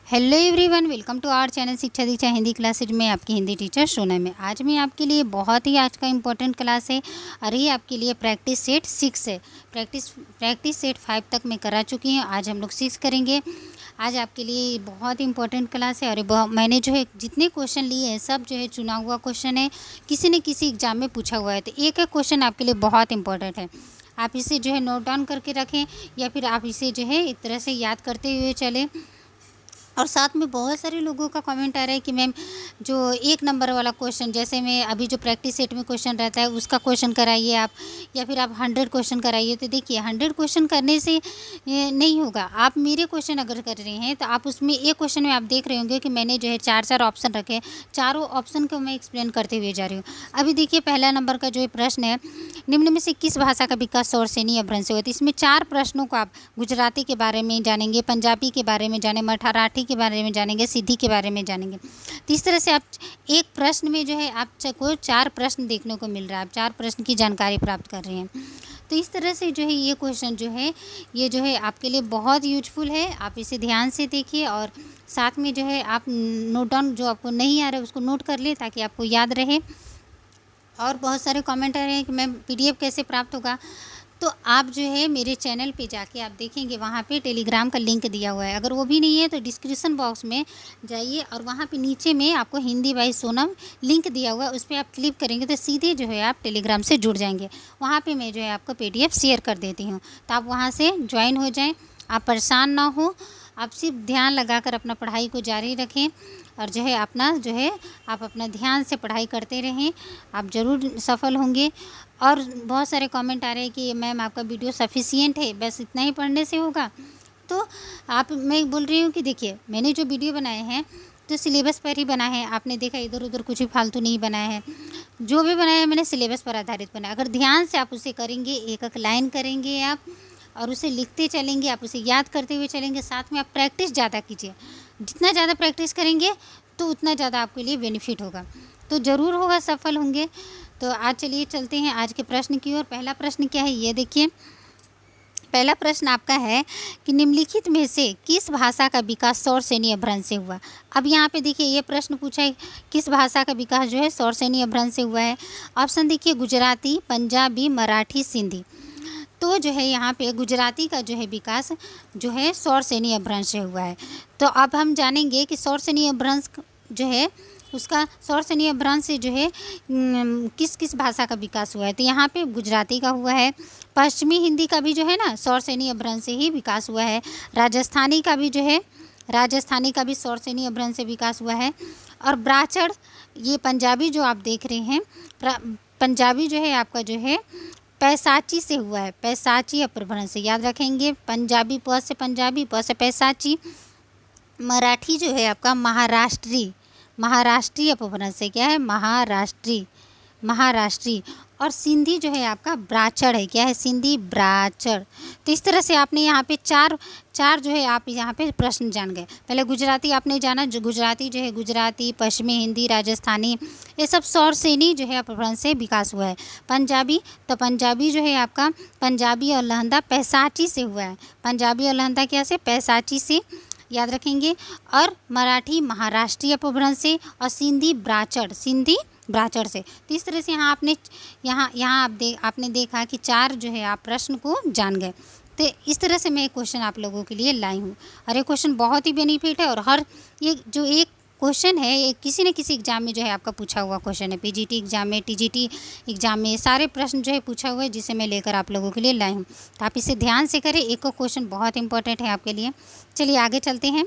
Hello everyone, welcome to our channel Shiksha Diksha Hindi classes में आपकी Hindi teacher Sonam में। आज मैं आपके लिए बहुत ही आज का इम्पोर्टेंट क्लास है और ये आपके लिए प्रैक्टिस सेट 6 है। प्रैक्टिस सेट 5 तक मैं करा चुकी हूँ। आज हम लोग 6 करेंगे। आज आपके लिए बहुत ही इंपॉर्टेंट क्लास है और मैंने जो है जितने क्वेश्चन लिए हैं सब जो है चुना हुआ क्वेश्चन है, किसी न किसी एग्जाम में पूछा हुआ है। तो एक एक क्वेश्चन आपके लिए बहुत इंपॉर्टेंट है। आप इसे जो है नोट डाउन करके रखें या फिर आप इसे जो है एक तरह से याद करते हुए चलें। और साथ में बहुत सारे लोगों का कमेंट आ रहा है कि मैम जो 1 नंबर वाला क्वेश्चन, जैसे मैं अभी जो प्रैक्टिस सेट में क्वेश्चन रहता है उसका क्वेश्चन कराइए आप, या फिर आप 100 क्वेश्चन कराइए। तो देखिए 100 क्वेश्चन करने से ये नहीं होगा। आप मेरे क्वेश्चन अगर कर रहे हैं तो आप उसमें एक क्वेश्चन में आप देख रहे होंगे कि मैंने जो है 4 ऑप्शन रखे, चारों ऑप्शन को मैं एक्सप्लेन करते हुए जा रही हूँ। अभी देखिए पहला नंबर का जो प्रश्न है, निम्न में से किस भाषा का विकास सौरसेनी अपभ्रंश से हुआ। तो इसमें 4 प्रश्नों को आप गुजराती के बारे में जानेंगे, पंजाबी के बारे में जाने, मराठी के बारे में जानेंगे, सिंधी के बारे में जानेंगे। तो इस तरह से आप एक प्रश्न में जो है आपको 4 प्रश्न देखने को मिल रहा है, आप 4 प्रश्न की जानकारी प्राप्त कर रहे हैं। तो इस तरह से जो है ये क्वेश्चन जो है ये जो है आपके लिए बहुत यूजफुल है। आप इसे ध्यान से देखिए और साथ में जो है आप नोट डाउन, जो आपको नहीं आ रहा है उसको नोट कर ले ताकि आपको याद रहे। और बहुत सारे कमेंट आ रहे हैं कि मैम PDF कैसे प्राप्त होगा। तो आप जो है मेरे चैनल पे जाके आप देखेंगे, वहाँ पे टेलीग्राम का लिंक दिया हुआ है। अगर वो भी नहीं है तो डिस्क्रिप्शन बॉक्स में जाइए और वहाँ पे नीचे में आपको हिंदी बाई सोनम लिंक दिया हुआ है, उस पर आप क्लिक करेंगे तो सीधे जो है आप टेलीग्राम से जुड़ जाएंगे। वहाँ पे मैं जो है आपको PDF शेयर कर देती हूँ, तो आप वहाँ से ज्वाइन हो जाएँ। आप परेशान ना हो, आप सिर्फ ध्यान लगाकर अपना पढ़ाई को जारी रखें और जो है आप अपना ध्यान से पढ़ाई करते रहें, आप ज़रूर सफल होंगे। और बहुत सारे कमेंट आ रहे हैं कि मैम आपका वीडियो सफिशिएंट है, बस इतना ही पढ़ने से होगा। तो मैं बोल रही हूँ कि देखिए मैंने जो वीडियो बनाए हैं तो सिलेबस पर ही बना है। आपने देखा इधर उधर कुछ भी फालतू नहीं बनाया है, जो भी बनाया है मैंने सिलेबस पर आधारित बनाया। अगर ध्यान से आप उसे करेंगे, एक एक लाइन करेंगे आप और उसे लिखते चलेंगे, आप उसे याद करते हुए चलेंगे, साथ में आप प्रैक्टिस ज़्यादा कीजिए। जितना ज़्यादा प्रैक्टिस करेंगे तो उतना ज़्यादा आपके लिए बेनिफिट होगा, तो ज़रूर होगा, सफल होंगे। तो आज चलिए चलते हैं आज के प्रश्न की ओर। पहला प्रश्न क्या है ये देखिए। पहला प्रश्न आपका है कि निम्नलिखित में से किस भाषा का विकास सौरसेनी अपभ्रंश से हुआ। अब यहाँ पे देखिए ये प्रश्न पूछा है किस भाषा का विकास जो है सौरसेनी अपभ्रंश से हुआ है। ऑप्शन देखिए गुजराती, पंजाबी, मराठी, सिंधी। तो जो है यहाँ पे गुजराती का जो है विकास जो है सौरसेनी अपभ्रंश से हुआ है। तो अब हम जानेंगे कि सौरसेनी अपभ्रंश जो है उसका सौरसेनी अपभ्रंश से जो है किस किस भाषा का विकास हुआ है। तो यहाँ पे गुजराती का हुआ है, पश्चिमी हिंदी का भी जो है ना सौरसेनी अपभ्रंश से ही विकास हुआ है, राजस्थानी का भी जो है सौरसेनी अपभ्रंश से विकास हुआ है। और ब्राह्मण, ये पंजाबी जो आप देख रहे हैं, पंजाबी जो है आपका जो है पैसाची से हुआ है, पैसाची अपभ्रंश से, याद रखेंगे। पंजाबी प से पंजाबी, प से पैसाची। मराठी जो है आपका महाराष्ट्री अपभ्रंश से क्या है, महाराष्ट्री। और सिंधी जो है आपका ब्राह्मण है, क्या है, सिंधी ब्राह्मण। तो इस तरह से आपने यहाँ पे चार जो है आप यहाँ पे प्रश्न जान गए। पहले गुजराती आपने जाना, जो गुजराती जो है गुजराती, पश्चिमी हिंदी, राजस्थानी, ये सब सौरसेनी जो है अपभ्रंश से विकास हुआ है। पंजाबी, तो पंजाबी जो है आपका पंजाबी और लहंदा पैसाची से हुआ है, पंजाबी और लहंदा क्या से, पैसाची से, याद रखेंगे। और मराठी महाराष्ट्रीय अपभ्रंश से, और सिंधी ब्राह्मण से। तो इस तरह से यहाँ आपने देखा कि 4 जो है आप प्रश्न को जान गए। तो इस तरह से मैं क्वेश्चन आप लोगों के लिए लाई हूँ और ये क्वेश्चन बहुत ही बेनिफिट है। और हर ये जो एक क्वेश्चन है ये किसी न किसी एग्ज़ाम में जो है आपका पूछा हुआ क्वेश्चन है, PGT एग्ज़ाम में, TGT एग्ज़ाम में, सारे प्रश्न जो है पूछा हुआ है जिसे मैं लेकर आप लोगों के लिए लाई हूँ। तो आप इसे ध्यान से करें, एक क्वेश्चन बहुत इंपॉर्टेंट है आपके लिए। चलिए आगे चलते हैं।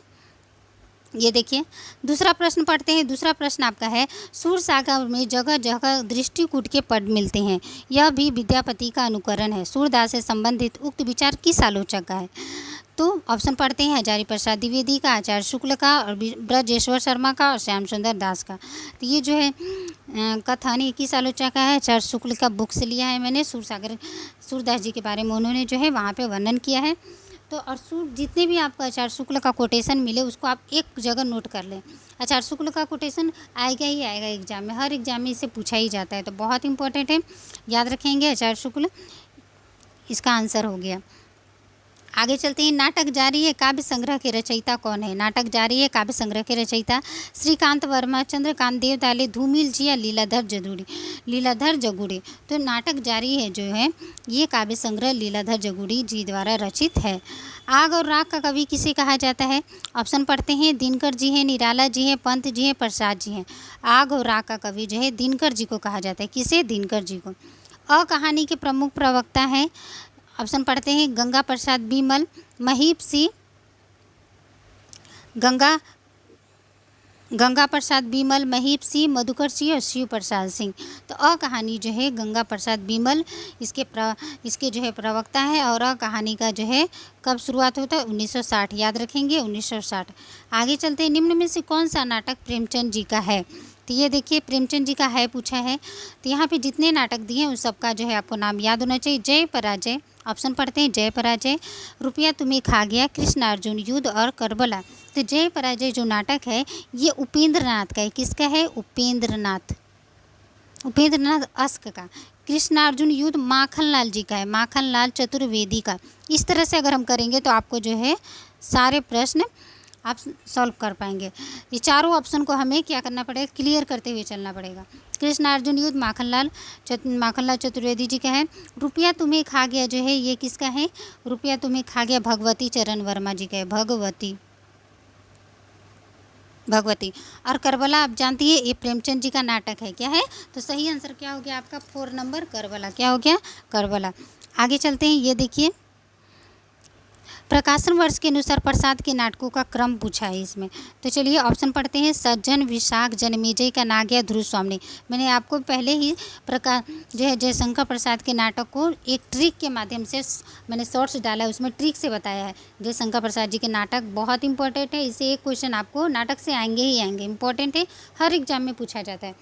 ये देखिए दूसरा प्रश्न पढ़ते हैं। दूसरा प्रश्न आपका है, सूरसागर में जगह जगह दृष्टिकूट के पद मिलते हैं, यह भी विद्यापति का अनुकरण है। सूरदास से संबंधित उक्त विचार किस आलोचक का है। तो ऑप्शन पढ़ते हैं, हजारी प्रसाद द्विवेदी का, आचार्य शुक्ल का, और ब्रजेश्वर शर्मा का, और श्याम सुंदर दास का। तो ये जो है कथन ये किस आलोचक का है, आचार्य शुक्ल का बुक से लिया है मैंने। सूरदास जी के बारे में उन्होंने जो है वहाँ पे वर्णन किया है। तो और जितने भी आपको आचार्य शुक्ल का कोटेशन मिले उसको आप एक जगह नोट कर लें। आचार्य शुक्ल का कोटेशन आएगा ही आएगा एग्जाम में, हर एग्जाम में इसे पूछा ही जाता है, तो बहुत इंपॉर्टेंट है, याद रखेंगे आचार्य शुक्ल, इसका आंसर हो गया। आगे चलते हैं। नाटक जारी है काव्य संग्रह के रचयिता कौन है? नाटक जारी है काव्य संग्रह के रचयिता श्रीकांत वर्मा, चंद्रकांत देवताले, धूमिल जी या लीलाधर जगुड़ी? लीलाधर जगुड़ी। तो नाटक जारी है जो है ये काव्य संग्रह लीलाधर जगुड़ी जी द्वारा रचित है। आग और राख का कवि किसे कहा जाता है? ऑप्शन पढ़ते हैं। दिनकर जी हैं, निराला जी हैं, पंत जी हैं, प्रसाद जी हैं। आग और राख का कवि जो है दिनकर जी को कहा जाता है। किसे? दिनकर जी को। अ कहानी के प्रमुख प्रवक्ता हैं। ऑप्शन पढ़ते हैं। गंगा प्रसाद बीमल, महीप सिंह, गंगा प्रसाद बीमल, महीप सिंह, मधुकर सिंह और शिव प्रसाद सिंह। तो अ कहानी जो है गंगा प्रसाद बीमल इसके जो है प्रवक्ता है। और अ कहानी का जो है कब शुरुआत होता है? 1960। याद रखेंगे 1960। आगे चलते हैं। निम्न में से कौन सा नाटक प्रेमचंद जी का है? तो ये देखिए प्रेमचंद जी का है पूछा है। तो यहाँ पे जितने नाटक दिए हैं उस सबका जो है आपको नाम याद होना चाहिए। जय पराजय। ऑप्शन पढ़ते हैं। जय पराजय, रुपया तुम्हें खा गया, कृष्ण अर्जुन युद्ध और करबला। तो जय पराजय जो नाटक है ये उपेंद्र नाथ का है। किसका है? उपेंद्र नाथ अस्क का। कृष्णार्जुन युद्ध माखनलाल जी का है, माखनलाल चतुर्वेदी का। इस तरह से अगर हम करेंगे तो आपको जो है सारे प्रश्न आप सॉल्व कर पाएंगे। ये चारों ऑप्शन को हमें क्या करना पड़ेगा? क्लियर करते हुए चलना पड़ेगा। कृष्णार्जुन युद्ध माखनलाल चतुर्वेदी जी का है। रुपया तुम्हें खा गया जो है ये किसका है? रुपया तुम्हें खा गया भगवती चरण वर्मा जी का है। भगवती। और करबला आप जानती है ये प्रेमचंद जी का नाटक है। क्या है? तो सही आंसर क्या हो गया आपका? 4 नंबर करबला। क्या हो गया? करबला। आगे चलते हैं। ये देखिए प्रकाशन वर्ष के अनुसार प्रसाद के नाटकों का क्रम पूछा है इसमें। तो चलिए ऑप्शन पढ़ते हैं। सज्जन, विशाख, जन्मेजय का नाग्य, ध्रुव स्वामी। मैंने आपको पहले ही जो है जयशंकर प्रसाद के नाटक को एक ट्रिक के माध्यम से मैंने शॉर्ट्स डाला है, उसमें ट्रिक से बताया है। जयशंकर प्रसाद जी के नाटक बहुत इंपॉर्टेंट है। इसे एक क्वेश्चन आपको नाटक से आएंगे ही आएंगे, इंपॉर्टेंट है, हर एग्जाम में पूछा जाता है।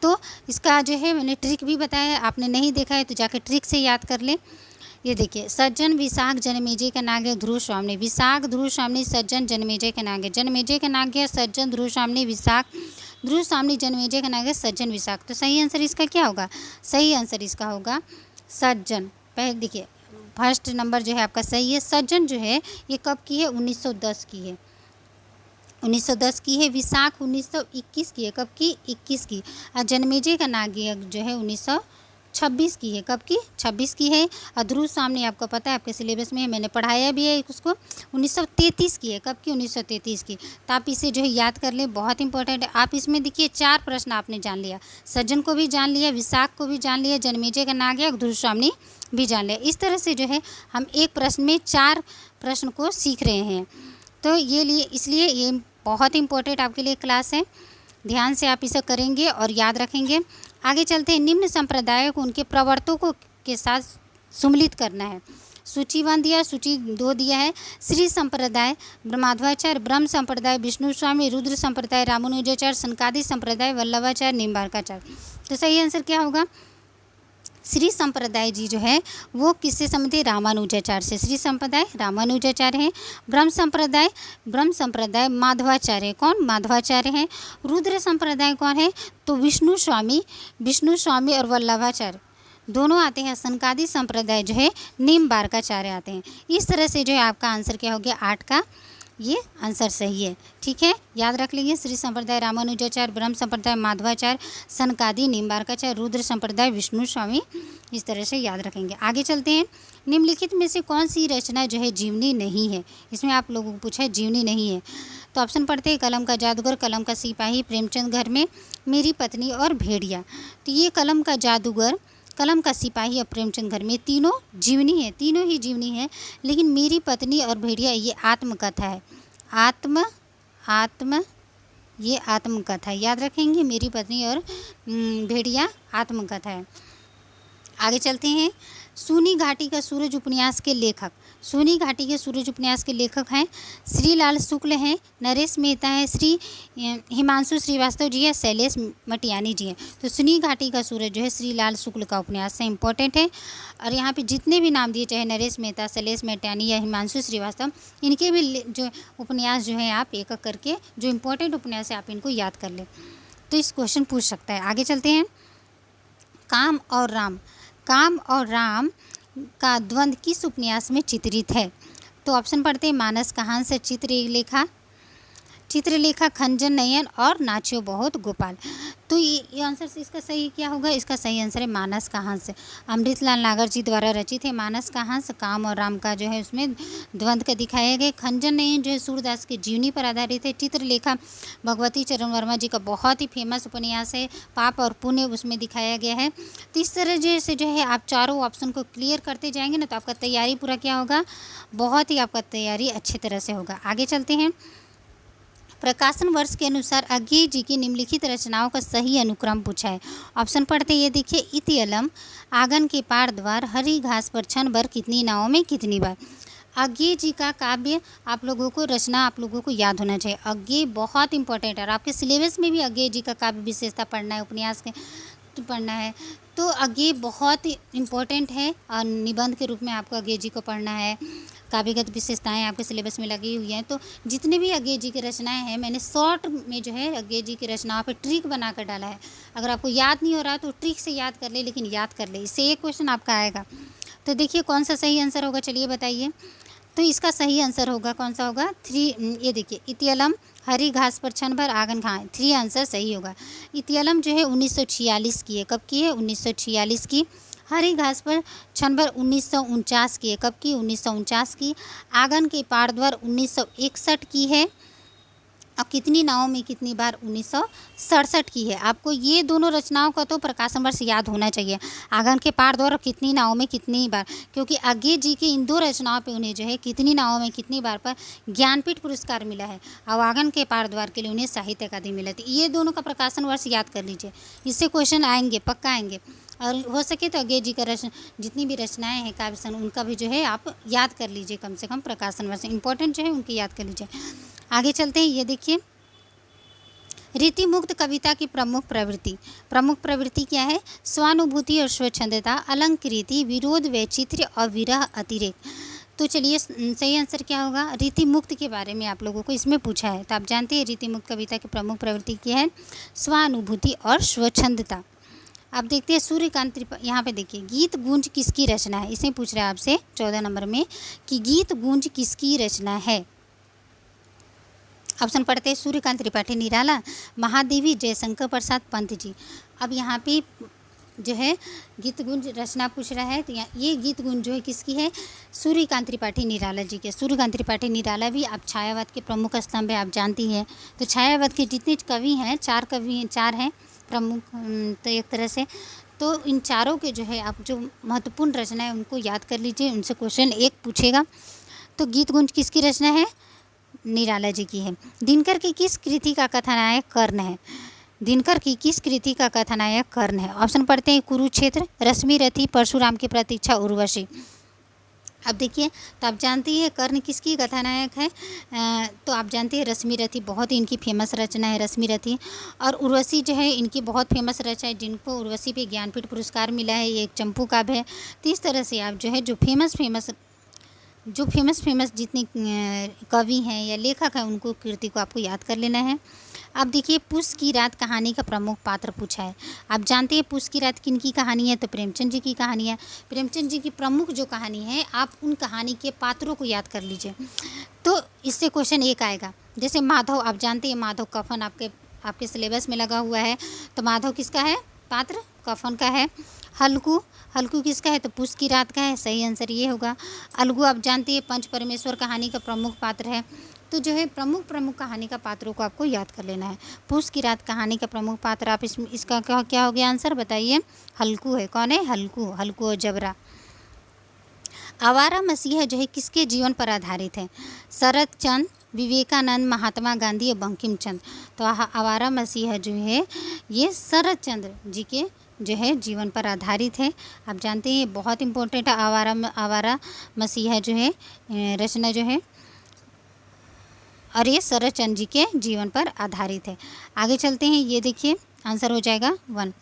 तो इसका जो है मैंने ट्रिक भी बताया है, आपने नहीं देखा है तो जाकर ट्रिक से याद कर ले। ये देखिए सज्जन, विशाख, जन्मेजय का नाग्य, ध्रुव स्वामी। विशाख, ध्रुव स्वामी, सज्जन, जन्मेजय का नाग्य। जन्मेजय का नाग्य, सज्जन, ध्रुव स्वामी, विशाख। ध्रुव स्वामी, जन्मेजय का नाग्य, सज्जन, विशाख। तो सही आंसर इसका क्या होगा? सही आंसर इसका होगा सज्जन। पहले देखिए फर्स्ट नंबर जो है आपका सही है। सज्जन जो है ये कब की है? 1910 की है। 1910 की है। विशाख 1921 की है। कब की? 21 की। और जन्मेजय का नाग्य जो है 1926 की है। कब की? 26 की है। और ध्रुव स्वामी आपको पता है, आपके सिलेबस में है, मैंने पढ़ाया भी है उसको, 1933 की है। कब की? 1933 की। तो आप इसे जो है याद कर लें, बहुत इंपॉर्टेंट है। आप इसमें देखिए 4 प्रश्न आपने जान लिया। सज्जन को भी जान लिया, विशाख को भी जान लिया, जन्मेजय का नाग्य, ध्रुव स्वामी भी जान लिया। इस तरह से जो है हम एक प्रश्न में 4 प्रश्न को सीख रहे हैं। तो इसलिए ये बहुत इंपॉर्टेंट आपके लिए क्लास है। ध्यान से आप इसे करेंगे और याद रखेंगे। आगे चलते हैं। निम्न संप्रदायों को उनके प्रवर्तकों के साथ सम्मिलित करना है। सूची 1 दिया, सूची 2 दिया है। श्री संप्रदाय माधवाचार्य, ब्रह्म संप्रदाय विष्णु स्वामी, रुद्र संप्रदाय रामानुजाचार्य, सनकादि संप्रदाय वल्लभाचार्य, निम्बार्काचार्य। तो सही आंसर क्या होगा? श्री संप्रदाय जी जो है वो किससे संबंधित? रामानुजाचार्य से। श्री संप्रदाय रामानुजाचार्य हैं। ब्रह्म संप्रदाय माधवाचार्य। कौन? माधवाचार्य हैं। रुद्र संप्रदाय कौन है? तो विष्णु स्वामी और वल्लभाचार्य दोनों आते हैं। सनकादि संप्रदाय जो है निम्बार्काचार्य आते हैं। इस तरह से जो है आपका आंसर क्या हो गया? 8 का ये आंसर सही है। ठीक है, याद रख लीजिए। श्री संप्रदाय रामानुजाचार्य, ब्रह्म संप्रदाय माधवाचार्य, सनकादि निम्बार्काचार्य, रुद्र संप्रदाय विष्णु स्वामी। इस तरह से याद रखेंगे। आगे चलते हैं। निम्नलिखित में से कौन सी रचना जो है जीवनी नहीं है? इसमें आप लोगों को पूछा है जीवनी नहीं है। तो ऑप्शन पढ़ते हैं। कलम का जादूगर, कलम का सिपाही, प्रेमचंद घर में, मेरी पत्नी और भेड़िया। तो ये कलम का जादूगर, कलम का सिपाही और प्रेमचंद घर में तीनों जीवनी है, तीनों ही जीवनी है। लेकिन मेरी पत्नी और भेड़िया ये आत्मकथा है। ये आत्मकथा है। याद रखेंगे, मेरी पत्नी और भेड़िया आत्मकथा है। आगे चलते हैं। सूनी घाटी का सूरज उपन्यास के लेखक। सूनी घाटी के सूरज उपन्यास के लेखक हैं श्रीलाल शुक्ल हैं, नरेश मेहता हैं, श्री हिमांशु श्रीवास्तव जी हैं, शैलेश मटियानी जी हैं। तो सूनी घाटी का सूरज जो है श्रीलाल शुक्ल का उपन्यास है, इंपॉर्टेंट है। और यहाँ पे जितने भी नाम दिए, चाहे नरेश मेहता, शैलेश मटियानी या हिमांशु श्रीवास्तव, इनके भी जो उपन्यास जो है आप एक एक करके जो इम्पोर्टेंट उपन्यास है आप इनको याद कर लें। तो इस क्वेश्चन पूछ सकता है। आगे चलते हैं। काम और राम का द्वंद्व किस उपन्यास में चित्रित है? तो ऑप्शन पढ़ते हैं, मानस कहांस, चित्रलेखा, खंजन नयन और नाच्यो बहुत गोपाल। तो ये आंसर इसका सही क्या होगा? इसका सही आंसर है मानस कहांस। अमृतलाल नागर जी द्वारा रचित है मानस कहांस। काम और राम का जो है उसमें द्वंद्व का दिखाया गया। खंजन नयन जो है सूरदास की जीवनी पर आधारित है। चित्रलेखा भगवती चरण वर्मा जी का बहुत ही फेमस उपन्यास है, पाप और पुण्य उसमें दिखाया गया है। तो इस तरह से जो है आप चारों ऑप्शन को क्लियर करते जाएंगे ना, तो आपका तैयारी पूरा क्या होगा? बहुत ही आपका तैयारी अच्छी तरह से होगा। आगे चलते हैं। प्रकाशन वर्ष के अनुसार अज्ञेय जी की निम्नलिखित रचनाओं का सही अनुक्रम पूछा है। ऑप्शन पढ़ते हैं, ये देखिए, इति अलम, आंगन के पार द्वार, हरी घास पर क्षण भर, कितनी नावों में कितनी बार। अज्ञेय जी का काव्य आप लोगों को रचना आप लोगों को याद होना चाहिए। अज्ञेय बहुत इंपॉर्टेंट है और आपके सिलेबस में भी अज्ञेय जी का काव्य विशेषता पढ़ना है, उपन्यास के पढ़ना है। तो अज्ञेय बहुत इम्पोर्टेंट है और निबंध के रूप में आपको अज्ञेय जी को पढ़ना है। काव्यगत विशेषताएं आपके सिलेबस में लगी हुई हैं। तो जितने भी अज्ञेय जी की रचनाएं हैं, मैंने शॉर्ट में जो है अज्ञेय जी की रचनाओं पे ट्रिक बना कर डाला है। अगर आपको याद नहीं हो रहा तो ट्रिक से याद कर ले, लेकिन याद कर ले, इससे एक क्वेश्चन आपका आएगा। तो देखिए कौन सा सही आंसर होगा, चलिए बताइए। तो इसका सही आंसर होगा, कौन सा होगा? 3, ये देखिए, इतियलम, हरी घास पर क्षण भर, आंगन खाएं, 3 आंसर सही होगा। इतियलम जो है 1946 की है। कब की है? 1946 की। हरी घास पर क्षण भर 1949 की है। कब की? 1949 की। आंगन के पार द्वार 1961 की है। और कितनी नावों में कितनी बार? 1967 की है। आपको ये दोनों रचनाओं का तो प्रकाशन वर्ष याद होना चाहिए। आंगन के पार द्वार और कितनी नावों में कितनी बार, क्योंकि अज्ञेय जी की इन 2 रचनाओं पे उन्हें जो है कितनी नावों में कितनी बार पर ज्ञानपीठ पुरस्कार मिला है और आंगन के पार द्वार के लिए उन्हें साहित्य अकादमी मिला। तो ये दोनों का प्रकाशन वर्ष याद कर लीजिए, इससे क्वेश्चन आएंगे, पक्का आएंगे। और हो सके तो अज्ञेय जी का जितनी भी रचनाएं हैं काव्य उनका भी जो है आप याद कर लीजिए, कम से कम प्रकाशन वर्ष इंपॉर्टेंट जो है उनकी याद कर लीजिए। आगे चलते हैं। ये देखिए, रीतिमुक्त कविता की प्रमुख प्रवृत्ति क्या है? स्वानुभूति और स्वच्छंदता, अलंकृति, विरोध, वैचित्र्य और विरह अतिरेक। तो चलिए सही आंसर क्या होगा? रीतिमुक्त के बारे में आप लोगों को इसमें पूछा है। तो आप जानते हैं रीतिमुक्त कविता की प्रमुख प्रवृत्ति क्या है? स्वानुभूति और स्वच्छंदता। अब देखते हैं सूर्यकांत यहाँ पे देखिए, गीत गूंज किसकी रचना है? इसमें पूछ रहा है आपसे 14 नंबर में कि गीत गूंज किसकी रचना है। ऑप्शन पढ़ते हैं, सूर्यकांत त्रिपाठी निराला, महादेवी जयशंकर प्रसाद पंत जी। अब यहाँ पे जो है गीत गुंज रचना पूछ रहा है, तो ये गीत गुंज जो है किसकी है? सूर्यकांत त्रिपाठी निराला जी के। सूर्यकांत त्रिपाठी निराला भी आप छायावाद के प्रमुख स्तंभ है, आप जानती हैं। तो छायावाद के जितने कवि हैं, 4 हैं प्रमुख। तो एक तरह से तो इन चारों के जो है आप जो महत्वपूर्ण रचना है उनको याद कर लीजिए, उनसे क्वेश्चन 1 पूछेगा। तो गीत गुंज किसकी रचना है? निराला जी की है। दिनकर की किस कृति का कथानायक कर्ण है? दिनकर की किस कृति का कथानायक कर्ण है? ऑप्शन पढ़ते हैं, कुरुक्षेत्र, रश्मि रथी, परशुराम की प्रतीक्षा, उर्वशी। अब देखिए, तो आप जानती हैं कर्ण किसकी कथानायक है? तो आप जानते हैं रश्मि रथी, बहुत ही इनकी फेमस रचना है रश्मि रथी। और उर्वशी जो है इनकी बहुत फेमस रचना है, जिनको उर्वशी पे ज्ञानपीठ पुरस्कार मिला है। ये एक चंपू काव्य है। तो इस तरह से आप जो है जो फेमस जितने कवि हैं या लेखक हैं उनको कृति को आपको याद कर लेना है। अब देखिए, पूस की रात कहानी का प्रमुख पात्र पूछा है। आप जानते हैं पूस की रात किनकी कहानी है? तो प्रेमचंद जी की कहानी है। प्रेमचंद जी की प्रमुख जो कहानी है, आप उन कहानी के पात्रों को याद कर लीजिए, तो इससे क्वेश्चन 1 आएगा। जैसे माधव, आप जानते हैं माधव कफन आपके सिलेबस में लगा हुआ है। तो माधव किसका है पात्र? कफन का है। हल्कू किसका है? तो पूस की रात का है। सही आंसर ये होगा। अलगू आप जानती है पंच परमेश्वर कहानी का प्रमुख पात्र है। तो जो है प्रमुख कहानी का पात्रों को आपको याद कर लेना है। पूस की रात कहानी का प्रमुख पात्र आप इसका क्या हो गया आंसर बताइए? हल्कू है। कौन है? हल्कू और जबरा। आवारा मसीहा जो है किसके जीवन पर आधारित है? शरत चंद्र, विवेकानंद, महात्मा गांधी और बंकिम चंद्र। तो आवारा मसीहा जो है ये शरत चंद्र जी के जो है जीवन पर आधारित है। आप जानते हैं बहुत इम्पोर्टेंट है आवारा मसीहा जो है रचना जो है, और ये शरत चंद्र जी के जीवन पर आधारित है। आगे चलते हैं। ये देखिए आंसर हो जाएगा 1।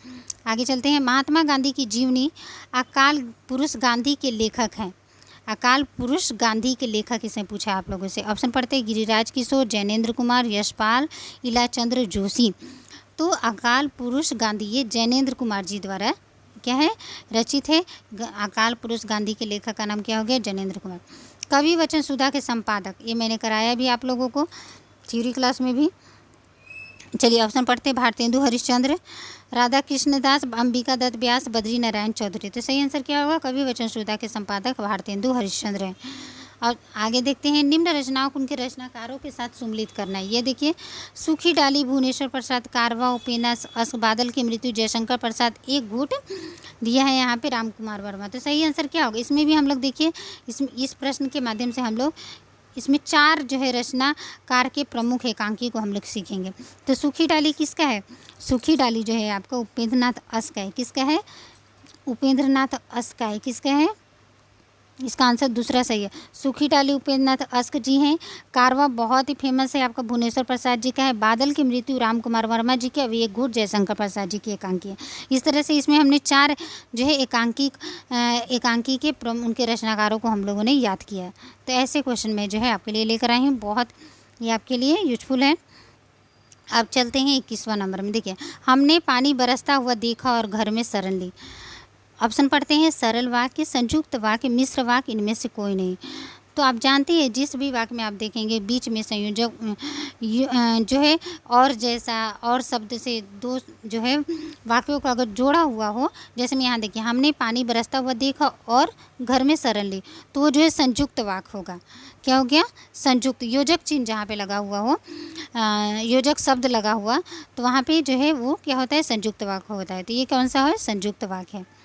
आगे चलते हैं। महात्मा गांधी की जीवनी अकाल पुरुष गांधी के लेखक हैं। अकाल पुरुष गांधी के लेखक इसे पूछा आप लोगों से। ऑप्शन पढ़ते हैं, गिरिराज किशोर, जैनेन्द्र कुमार, यशपाल, इलाचंद्र जोशी। तो अकाल पुरुष गांधी ये जैनेन्द्र कुमार जी द्वारा क्या है रचित है। अकाल पुरुष गांधी के लेखक का नाम क्या हो गया? जैनेन्द्र कुमार। कवि वचन सुधा के संपादक, ये मैंने कराया भी आप लोगों को थ्योरी क्लास में भी। चलिए ऑप्शन पढ़ते हैं। भारतेंदु हरिश्चंद्र, राधा कृष्ण दास, अंबिका दत्त व्यास, बद्री नारायण चौधरी। तो सही आंसर क्या होगा? कवि वचन सुधा के संपादक भारतेंदु हरिश्चंद्र हैं। और आगे देखते हैं, निम्न रचनाओं को उनके रचनाकारों के साथ सुमिलित करना है। ये देखिए, सूखी डाली भुवनेश्वर प्रसाद, कारवा उपेंद्र, अश्क बादल की मृत्यु जयशंकर प्रसाद, एक घूट दिया है यहाँ पे राम कुमार वर्मा। तो सही आंसर क्या होगा? इसमें भी हम लोग देखिए, इस प्रश्न के माध्यम से हम लोग इसमें 4 जो है रचनाकार के प्रमुख एकांकी को हम लोग सीखेंगे। तो सूखी डाली किसका है? सूखी डाली जो है आपका उपेंद्र नाथ अश्क का है। किसका है? उपेंद्र नाथ अश्क का है। किसका है? इसका आंसर दूसरा सही है। सूखी डाली उपेंद्र नाथ अश्क जी हैं। कारवा बहुत ही फेमस है आपका भुवनेश्वर प्रसाद जी का है। बादल की मृत्यु राम कुमार वर्मा जी की, अभी एक घूट जयशंकर प्रसाद जी की एकांकी है। इस तरह से इसमें हमने 4 जो है एकांकी के उनके रचनाकारों को हम लोगों ने याद किया है। तो ऐसे क्वेश्चन मैं जो है आपके लिए लेकर आई हूँ, बहुत ये आपके लिए यूजफुल है। अब चलते हैं 21वां नंबर में। देखिए, हमने पानी बरसता हुआ देखा और घर में शरण ली। ऑप्शन पढ़ते हैं। सरल वाक्य, संयुक्त वाक्य, मिश्र वाक्य, इनमें से कोई नहीं। तो आप जानते हैं जिस भी वाक्य में आप देखेंगे बीच में संयोजक जो है और जैसा और शब्द से दो जो है वाक्यों का अगर जोड़ा हुआ हो, जैसे मैं यहाँ देखिए, हमने पानी बरसता हुआ देखा और घर में शरण ली, तो वो जो है संयुक्त वाक्य होगा। क्या हो गया? संयुक्त। योजक चिन्ह जहाँ पे लगा हुआ हो, योजक शब्द लगा हुआ, तो वहाँ पे जो है वो क्या होता है? संयुक्त वाक्य होता है। तो ये कौन सा है? संयुक्त वाक्य है।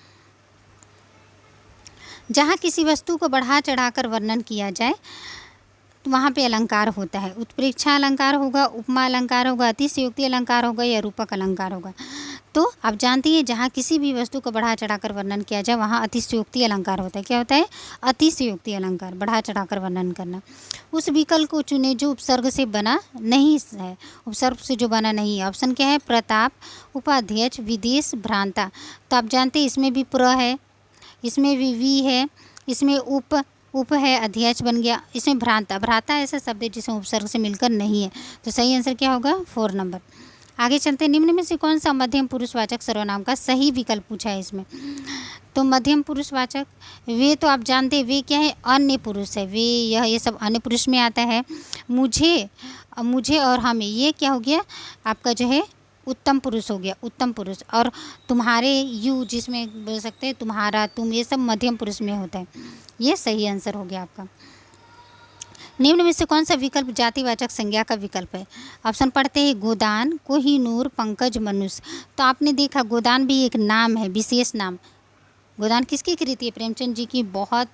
जहाँ किसी वस्तु को बढ़ा चढ़ाकर वर्णन किया जाए तो वहाँ पे अलंकार होता है। उत्प्रेक्षा अलंकार होगा, उपमा अलंकार होगा, अतिशयोक्ति अलंकार होगा या रूपक अलंकार होगा। तो आप जानती हैं जहाँ किसी भी वस्तु को बढ़ा चढ़ाकर वर्णन किया जाए वहाँ अतिशयोक्ति अलंकार होता है। क्या होता है? अतिशयोक्ति अलंकार, बढ़ा चढ़ाकर वर्णन करना। उस विकल्प को चुने जो उपसर्ग से बना नहीं है। उपसर्ग से जो बना नहीं है। ऑप्शन क्या है? प्रताप, उपाध्यक्ष, विदेश, भ्रांता। तो आप जानते हैं इसमें भी प्र है, इसमें वी है, इसमें उप है, अध्यक्ष बन गया। इसमें भ्राता ऐसा शब्द है जिसमें उपसर्ग से मिलकर नहीं है। तो सही आंसर क्या होगा? 4 नंबर। आगे चलते हैं। निम्न में से कौन सा मध्यम पुरुषवाचक सर्वनाम का सही विकल्प पूछा है इसमें? तो मध्यम पुरुषवाचक वे, तो आप जानते हैं वे क्या है? अन्य पुरुष है। वे ये सब अन्य पुरुष में आता है। मुझे और हमें, ये क्या हो गया आपका जो है? उत्तम पुरुष हो गया, उत्तम पुरुष। और तुम्हारे, यू जिसमें बोल सकते हैं तुम्हारा, तुम, ये सब मध्यम पुरुष में होता है। ये सही आंसर हो गया आपका। निम्न में से कौन सा विकल्प जातिवाचक संज्ञा का विकल्प है? ऑप्शन पढ़ते हैं। गोदान, कोहिनूर, पंकज, मनुष्य। तो आपने देखा गोदान भी एक नाम है, विशेष नाम। गोदान किसकी कृति है? प्रेमचंद जी की बहुत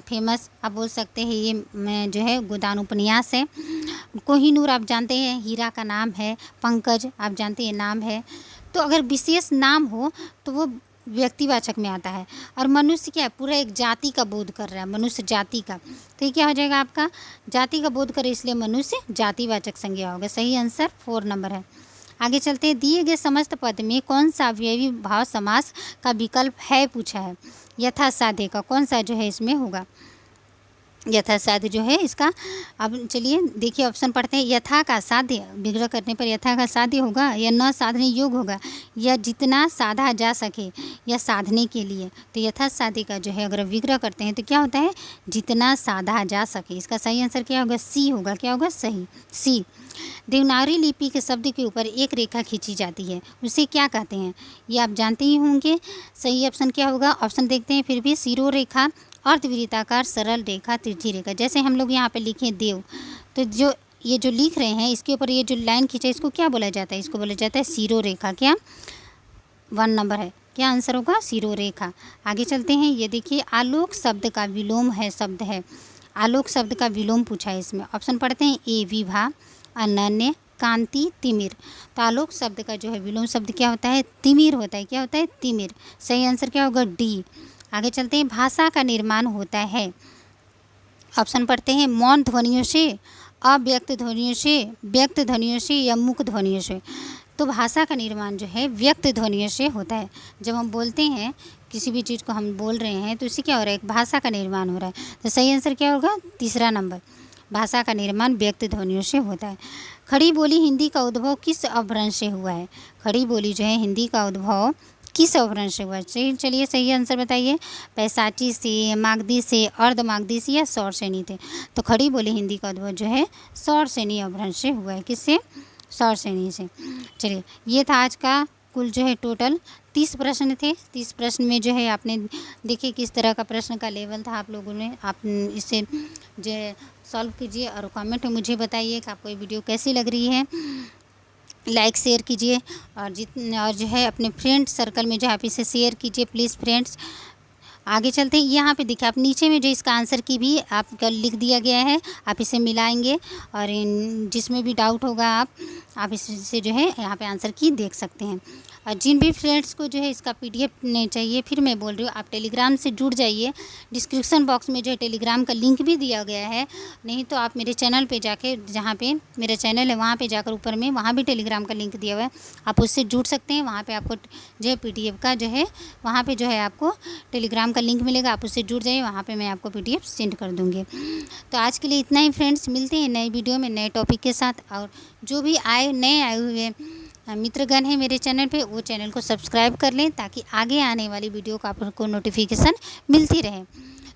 फेमस आप बोल सकते हैं ये जो है गोदान उपन्यास है। कोहिनूर आप जानते हैं हीरा का नाम है। पंकज आप जानते हैं नाम है। तो अगर विशेष नाम हो तो वो व्यक्तिवाचक में आता है। और मनुष्य क्या है? पूरा एक जाति का बोध कर रहा है, मनुष्य जाति का। तो ये क्या हो जाएगा आपका? जाति का बोध करे, इसलिए मनुष्य जातिवाचक संज्ञा होगा। सही आंसर 4 नंबर है। आगे चलते हैं। दिए गए समस्त पद में कौन सा अवयवी भाव समास का विकल्प है पूछा है। यथासाध्य का कौन सा जो है इसमें होगा? यथासाध्य जो है इसका। अब चलिए देखिए ऑप्शन पढ़ते हैं। यथा का साध्य, विग्रह करने पर यथा का साध्य होगा, या न साधने योग्य होगा, या जितना साधा जा सके, या साधने के लिए। तो यथा साध्य का जो है अगर विग्रह करते हैं तो क्या होता है? जितना साधा जा सके। इसका सही आंसर क्या होगा? सी होगा। क्या होगा? सही, सी। देवनागरी लिपि के शब्द के ऊपर एक रेखा खींची जाती है, उसे क्या कहते हैं? ये आप जानते ही होंगे। सही ऑप्शन क्या होगा? ऑप्शन देखते हैं फिर भी। सिरो रेखा, अर्धवृत्ताकार, सरल रेखा, तिरछी रेखा। जैसे हम लोग यहाँ पे लिखे देव, तो जो ये जो लिख रहे हैं इसके ऊपर ये जो लाइन खींचा है इसको क्या बोला जाता है? इसको बोला जाता है सिरो रेखा। क्या? 1 नंबर है। क्या आंसर होगा? सिरो रेखा। आगे चलते हैं। ये देखिए आलोक शब्द का विलोम है शब्द है। आलोक शब्द का विलोम पूछा है इसमें। ऑप्शन पढ़ते हैं। ए विभा, अनन्य, कांति, तिमिर। तो आलोक शब्द का जो है विलोम शब्द क्या होता है? तिमिर होता है। क्या होता है? तिमिर। सही आंसर क्या होगा? डी। आगे चलते हैं। भाषा का निर्माण होता है। ऑप्शन पढ़ते हैं। मौन ध्वनियों से, अव्यक्त ध्वनियों से, व्यक्त ध्वनियों से, या मुख ध्वनियों से। तो भाषा का निर्माण जो है व्यक्त ध्वनियों से होता है। जब हम बोलते हैं किसी भी चीज़ को हम बोल रहे हैं तो इससे क्या हो रहा है? एक भाषा का निर्माण हो रहा है। तो सही आंसर क्या होगा? 3 नंबर। भाषा का निर्माण व्यक्त ध्वनियों से होता है। खड़ी बोली हिंदी का उद्भव किस अपभ्रंश से हुआ है? खड़ी बोली जो है हिंदी का उद्भव किस अपभ्रंश से हुआ? चलिए सही आंसर बताइए। पैसाची से, मागधी से, अर्धमागधी से या सौरसेनी थे? तो खड़ी बोली हिंदी का उद्भव जो है सौरसेनी अपभ्रंश से हुआ है। किससे? सौरसेनी से। चलिए, ये था आज का कुल जो है टोटल 30 प्रश्न थे। 30 प्रश्न में जो है आपने देखिए किस तरह का प्रश्न का लेवल था आप लोगों ने। आप इसे जो है सॉल्व कीजिए और कमेंट में मुझे बताइए कि आपको ये वीडियो कैसी लग रही है। लाइक शेयर कीजिए और जो है अपने फ्रेंड सर्कल में जो है आप इसे शेयर कीजिए प्लीज़ फ्रेंड्स। आगे चलते हैं। यहाँ पे देखिए आप नीचे में जो इसका आंसर की भी आपका लिख दिया गया है, आप इसे मिलाएंगे और जिसमें भी डाउट होगा आप इससे जो है यहाँ पे आंसर की देख सकते हैं। और जिन भी फ्रेंड्स को जो है इसका PDF नहीं चाहिए, फिर मैं बोल रही हूँ आप टेलीग्राम से जुड़ जाइए। डिस्क्रिप्शन बॉक्स में जो है टेलीग्राम का लिंक भी दिया गया है, नहीं तो आप मेरे चैनल पे जाके, जहाँ पे मेरा चैनल है वहाँ पे जाकर ऊपर में वहाँ भी टेलीग्राम का लिंक दिया हुआ है, आप उससे जुड़ सकते हैं। वहाँ पे आपको जो है PDF का जो है वहाँ पे जो है आपको टेलीग्राम का लिंक मिलेगा, आप उससे जुड़ जाइए, वहाँ पे मैं आपको PDF सेंड कर दूँगी। तो आज के लिए इतना ही फ्रेंड्स, मिलते हैं नई वीडियो में नए टॉपिक के साथ। और जो भी नए आए हुए मित्रगण हैं मेरे चैनल पे, वो चैनल को सब्सक्राइब कर लें ताकि आगे आने वाली वीडियो का आपको नोटिफिकेशन मिलती रहे।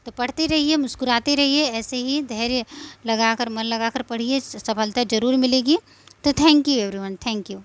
तो पढ़ते रहिए, मुस्कुराते रहिए, ऐसे ही धैर्य लगाकर मन लगाकर पढ़िए, सफलता ज़रूर मिलेगी। तो thank you everyone, thank you.